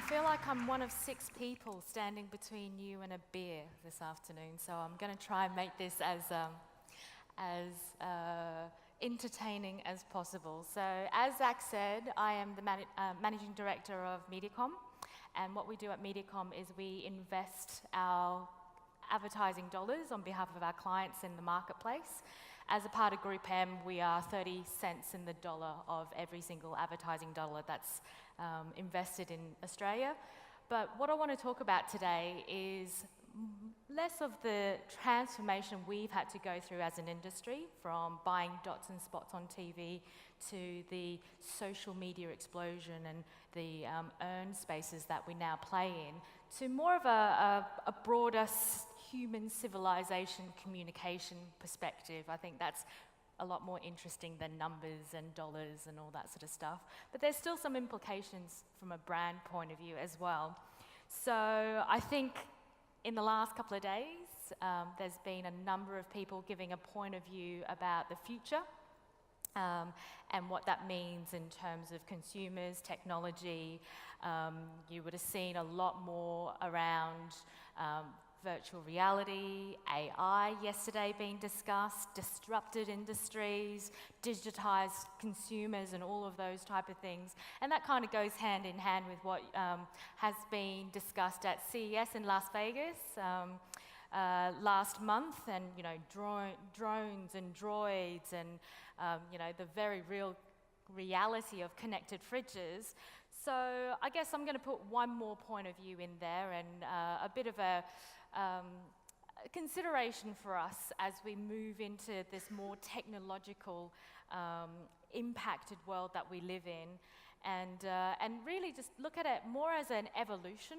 feel like I'm one of 6 people standing between you and a beer this afternoon, so I'm going to try and make this as entertaining as possible. So, as Zach said, I am the Managing Director of Mediacom, and what we do at Mediacom is we invest our advertising dollars on behalf of our clients in the marketplace. As a part of Group M, we are 30 cents in the dollar of every single advertising dollar that's invested in Australia. But what I want to talk about today is less of the transformation we've had to go through as an industry, from buying dots and spots on TV to the social media explosion and the earned spaces that we now play in, to more of a broader human civilization communication perspective. I think that's a lot more interesting than numbers and dollars and all that sort of stuff. But there's still some implications from a brand point of view as well. So I think in the last couple of days, there's been a number of people giving a point of view about the future and what that means in terms of consumers, technology. You would have seen a lot more around virtual reality, AI yesterday being discussed, disrupted industries, digitized consumers and all of those type of things. And that kind of goes hand in hand with what has been discussed at CES in Las Vegas last month, and drones and droids and the very real reality of connected fridges. So I guess I'm going to put one more point of view in there, and a bit of a consideration for us as we move into this more technological impacted world that we live in, and really just look at it more as an evolution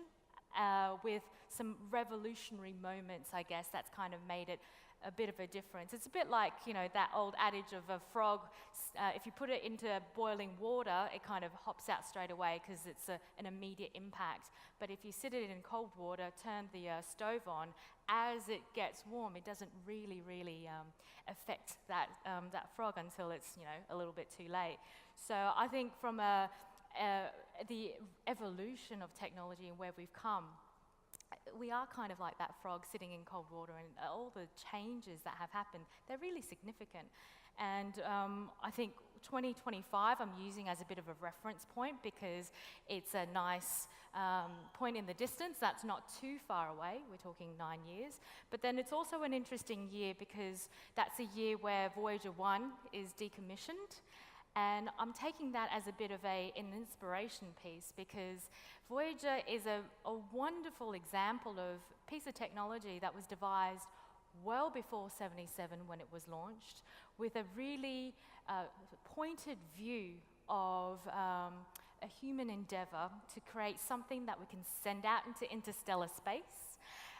with some revolutionary moments, I guess, that's kind of made it a bit of a difference. It's a bit like, that old adage of a frog, if you put it into boiling water, it kind of hops out straight away because it's an immediate impact. But if you sit it in cold water, turn the stove on, as it gets warm, it doesn't really affect that frog until it's, a little bit too late. So I think from the evolution of technology and where we've come, we are kind of like that frog sitting in cold water, and all the changes that have happened, they're really significant. And I think 2025 I'm using as a bit of a reference point because it's a nice point in the distance that's not too far away. We're talking 9 years. But then it's also an interesting year because that's a year where Voyager 1 is decommissioned. And I'm taking that as a bit of an inspiration piece, because Voyager is a wonderful example of a piece of technology that was devised well before 77 when it was launched, with a really pointed view of a human endeavour to create something that we can send out into interstellar space,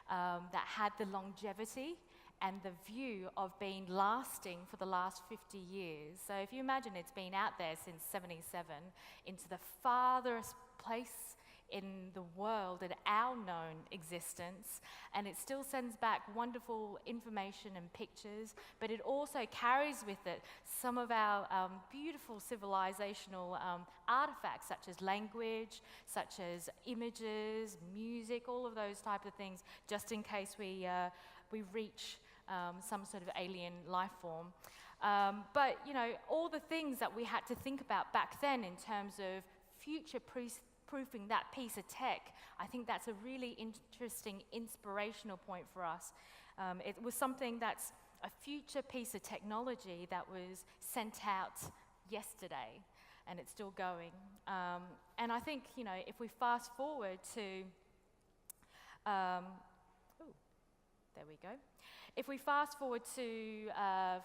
that had the longevity and the view of being lasting for the last 50 years. So if you imagine it's been out there since 77 into the farthest place in the world in our known existence, and it still sends back wonderful information and pictures, but it also carries with it some of our beautiful civilizational artifacts, such as language, such as images, music, all of those type of things, just in case we reach some sort of alien life form. But, all the things that we had to think about back then in terms of future-proofing that piece of tech, I think that's a really interesting, inspirational point for us. It was something that's a future piece of technology that was sent out yesterday, and it's still going. And I think, if we fast forward to... there we go. If we fast forward to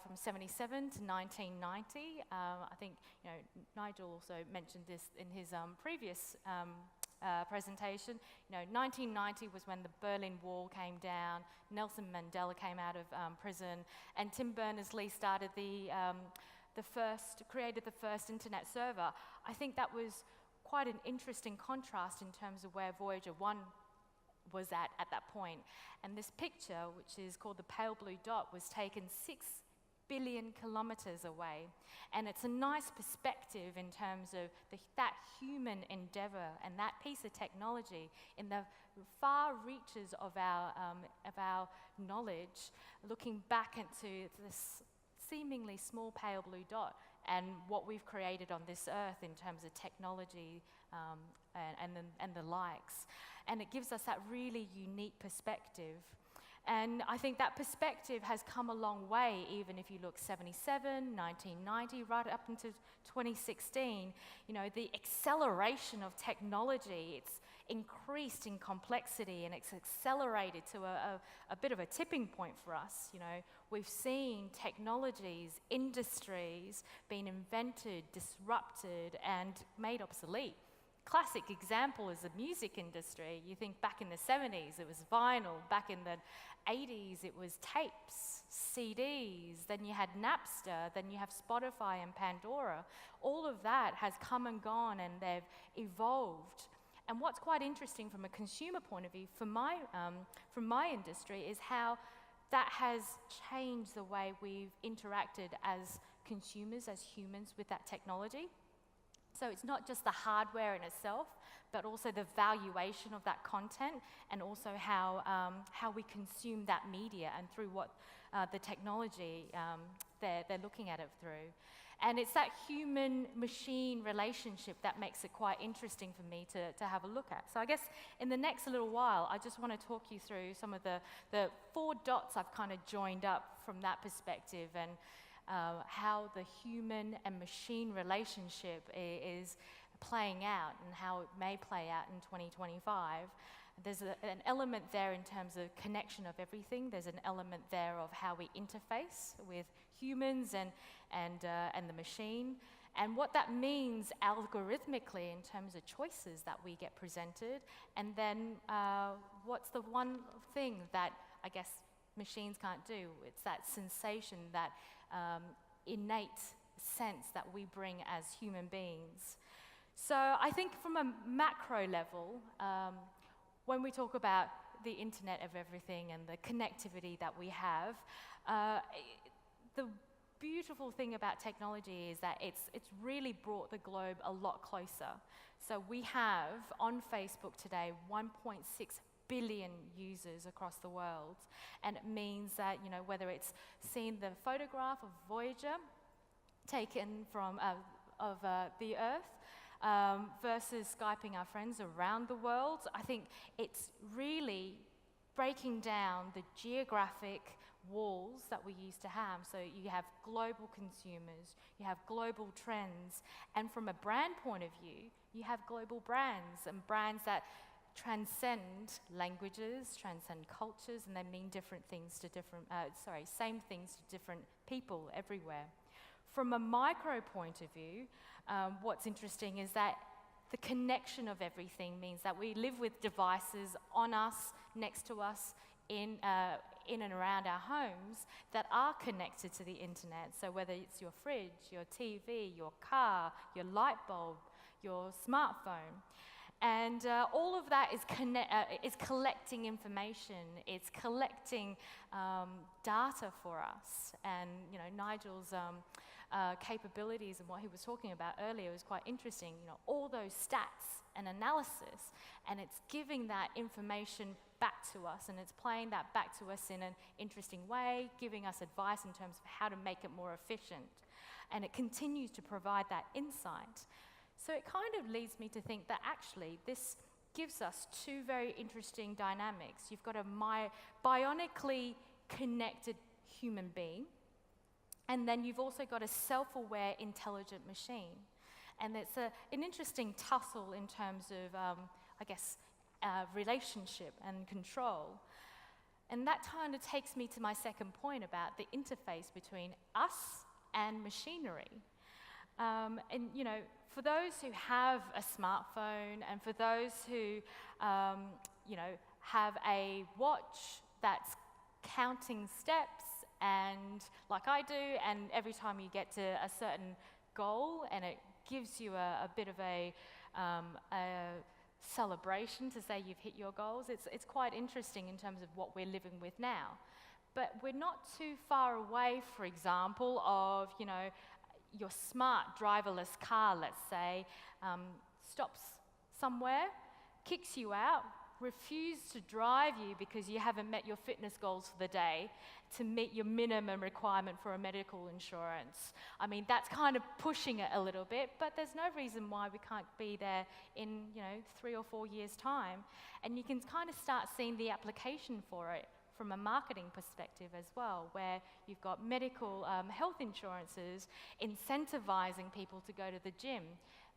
from 77 to 1990, I think Nigel also mentioned this in his previous presentation. 1990 was when the Berlin Wall came down, Nelson Mandela came out of prison, and Tim Berners-Lee started created the first internet server. I think that was quite an interesting contrast in terms of where Voyager 1 was at that point. And this picture, which is called the pale blue dot, was taken 6 billion kilometers away. And it's a nice perspective in terms of that human endeavor and that piece of technology in the far reaches of our knowledge, looking back into this seemingly small pale blue dot and what we've created on this earth in terms of technology and the likes. And it gives us that really unique perspective. And I think that perspective has come a long way, even if you look 77, 1990, right up into 2016. You know, the acceleration of technology, it's increased in complexity and it's accelerated to a bit of a tipping point for us. You know, we've seen technologies, industries being invented, disrupted, and made obsolete. Classic example is the music industry. You think back in the 70s, it was vinyl. Back in the 80s, it was tapes, CDs. Then you had Napster. Then you have Spotify and Pandora. All of that has come and gone, and they've evolved. And what's quite interesting from a consumer point of view, from my industry, is how that has changed the way we've interacted as consumers, as humans, with that technology. So it's not just the hardware in itself, but also the valuation of that content, and also how we consume that media and through what the technology they're looking at it through. And it's that human-machine relationship that makes it quite interesting for me to have a look at. So I guess in the next little while, I just want to talk you through some of the 4 dots I've kind of joined up from that perspective, and how the human and machine relationship is playing out and how it may play out in 2025. There's an element there in terms of connection of everything. There's an element there of how we interface with humans and the machine, and what that means algorithmically in terms of choices that we get presented. And then what's the one thing that I guess machines can't do? It's that sensation, that innate sense that we bring as human beings. So I think from a macro level, when we talk about the Internet of Everything and the connectivity that we have, the beautiful thing about technology is that it's really brought the globe a lot closer. So we have on Facebook today 1.6 billion users across the world, and it means that, you know, whether it's seen the photograph of Voyager taken from of the Earth versus Skyping our friends around the world, I think it's really breaking down the geographic walls that we used to have. So you have global consumers, you have global trends, and from a brand point of view, you have global brands, and brands that transcend languages, transcend cultures, and they mean different things to different, same things to different people everywhere. From a micro point of view, what's interesting is that the connection of everything means that we live with devices on us, next to us, in and around our homes that are connected to the internet. So whether it's your fridge, your TV, your car, your light bulb, your smartphone. And all of that is collecting information. It's collecting data for us. And you know, Nigel's capabilities and what he was talking about earlier was quite interesting. You know, all those stats and analysis, and it's giving that information back to us, and it's playing that back to us in an interesting way, giving us advice in terms of how to make it more efficient. And it continues to provide that insight. So it kind of leads me to think that actually this gives us 2 very interesting dynamics. You've got a bionically connected human being, and then you've also got a self-aware, intelligent machine. And it's an interesting tussle in terms of, relationship and control. And that kind of takes me to my second point about the interface between us and machinery. And you know, for those who have a smartphone, and for those who, have a watch that's counting steps, and like I do, and every time you get to a certain goal, and it gives you a bit of a celebration to say you've hit your goals, it's quite interesting in terms of what we're living with now. But we're not too far away, for example, of, your smart driverless car, let's say, stops somewhere, kicks you out, refuses to drive you because you haven't met your fitness goals for the day to meet your minimum requirement for a medical insurance. I mean, that's kind of pushing it a little bit, but there's no reason why we can't be there in, 3 or 4 years' time. And you can kind of start seeing the application for it from a marketing perspective as well, where you've got medical health insurances incentivizing people to go to the gym.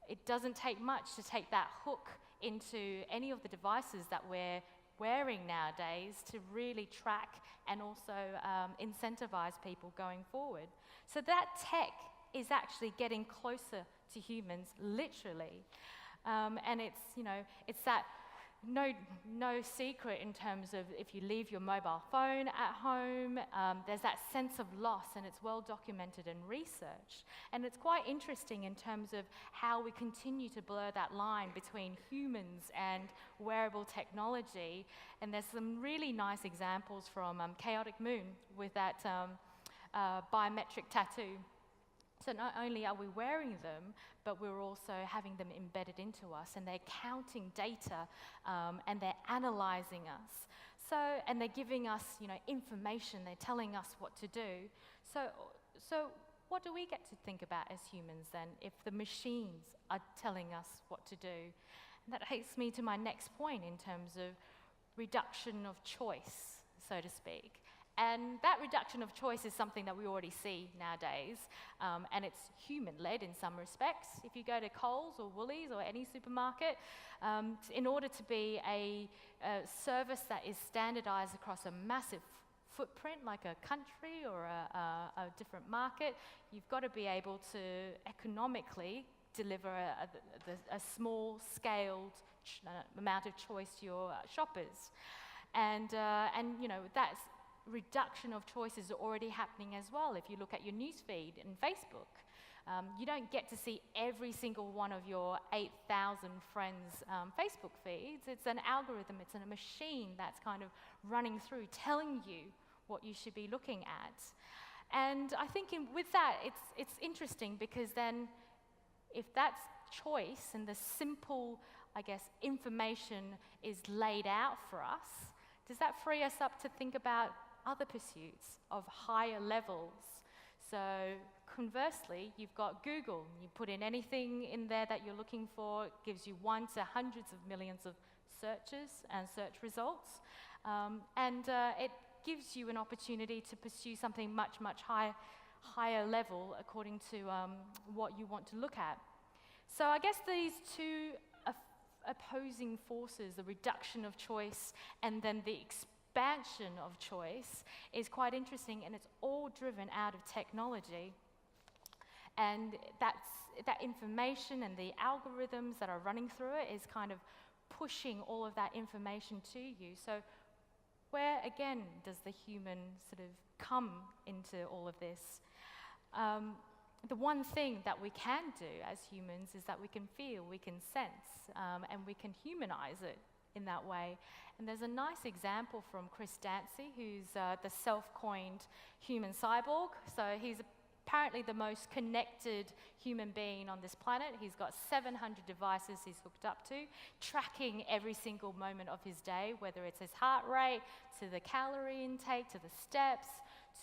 It doesn't take much to take that hook into any of the devices that we're wearing nowadays to really track and also incentivize people going forward. So that tech is actually getting closer to humans, literally. And it's that no secret in terms of if you leave your mobile phone at home, there's that sense of loss, and it's well documented and researched. And it's quite interesting in terms of how we continue to blur that line between humans and wearable technology. And there's some really nice examples from Chaotic Moon with that biometric tattoo. So not only are we wearing them, but we're also having them embedded into us, and they're counting data, and they're analyzing us. And they're giving us, information. They're telling us what to do. So what do we get to think about as humans then, if the machines are telling us what to do? And that takes me to my next point in terms of reduction of choice, so to speak. And that reduction of choice is something that we already see nowadays, and it's human-led in some respects. If you go to Coles or Woolies or any supermarket, in order to be a service that is standardized across a massive footprint, like a country or a different market, you've got to be able to economically deliver a small-scaled amount of choice to your shoppers. And that's reduction of choice is already happening as well. If you look at your newsfeed in Facebook, you don't get to see every single one of your 8,000 friends' Facebook feeds. It's an algorithm, it's a machine that's kind of running through, telling you what you should be looking at. And I think with that, it's interesting, because then if that's choice and the simple, information is laid out for us, does that free us up to think about other pursuits of higher levels? So conversely, you've got Google. You put in anything in there that you're looking for, it gives you 1 to hundreds of millions of searches and search results. It gives you an opportunity to pursue something much, much higher level according to what you want to look at. So I guess these two opposing forces, the reduction of choice and then the expansion of choice, is quite interesting, and it's all driven out of technology. And that information and the algorithms that are running through it is kind of pushing all of that information to you. So where, again, does the human sort of come into all of this? The one thing that we can do as humans is that we can feel, we can sense, and we can humanize it in that way. And there's a nice example from Chris Dancy, who's the self-coined human cyborg. So he's apparently the most connected human being on this planet. He's got 700 devices he's hooked up to, tracking every single moment of his day, whether it's his heart rate, to the calorie intake, to the steps,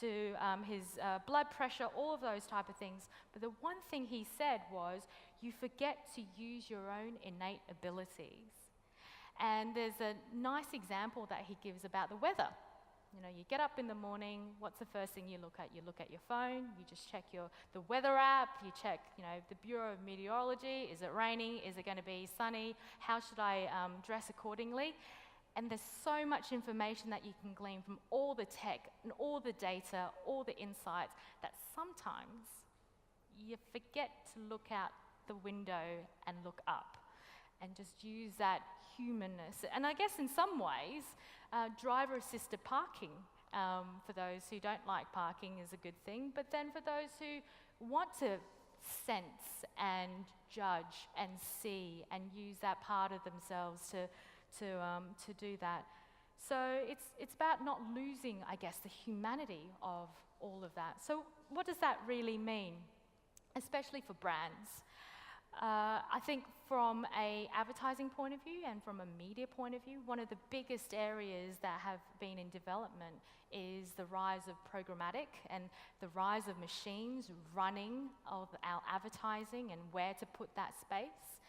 to his blood pressure, all of those type of things. But the one thing he said was, you forget to use your own innate abilities. And there's a nice example that he gives about the weather. You get up in the morning, what's the first thing you look at? You look at your phone, you just check the weather app, you check, the Bureau of Meteorology, is it raining, is it going to be sunny, how should I dress accordingly? And there's so much information that you can glean from all the tech and all the data, all the insights, that sometimes you forget to look out the window and look up and just use that humanness. And I guess in some ways, driver-assisted parking, for those who don't like parking, is a good thing. But then for those who want to sense and judge and see and use that part of themselves to do that. So it's about not losing, I guess, the humanity of all of that. So what does that really mean, especially for brands? I think from an advertising point of view and from a media point of view, one of the biggest areas that have been in development is the rise of programmatic and the rise of machines running of our advertising and where to put that space.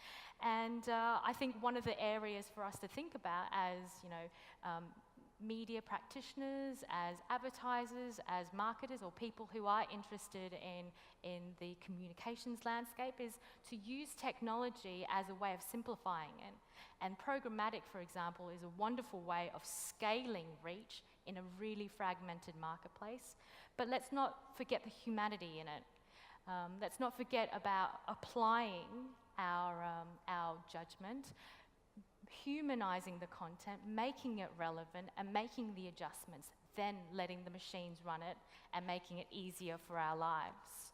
And I think one of the areas for us to think about as, media practitioners, as advertisers, as marketers, or people who are interested in the communications landscape is to use technology as a way of simplifying it. And programmatic, for example, is a wonderful way of scaling reach in a really fragmented marketplace. But let's not forget the humanity in it. Let's not forget about applying our judgment, humanizing the content, making it relevant, and making the adjustments, then letting the machines run it and making it easier for our lives.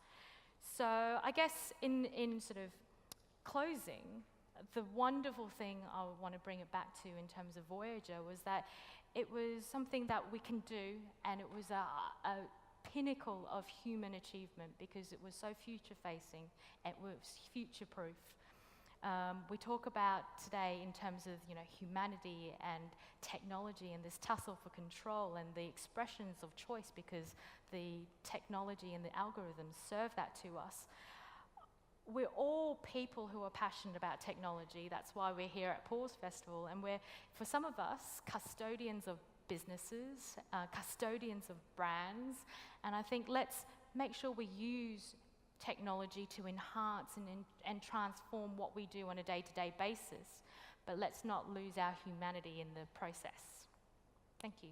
So I guess in sort of closing, the wonderful thing I want to bring it back to in terms of Voyager was that it was something that we can do, and it was a pinnacle of human achievement because it was so future-facing, it was future-proof. We talk about today in terms of humanity and technology and this tussle for control and the expressions of choice because the technology and the algorithms serve that to us. We're all people who are passionate about technology. That's why we're here at Pause Festival, and we're, for some of us, custodians of businesses, custodians of brands, and I think let's make sure we use technology to enhance and transform what we do on a day-to-day basis, but let's not lose our humanity in the process. Thank you.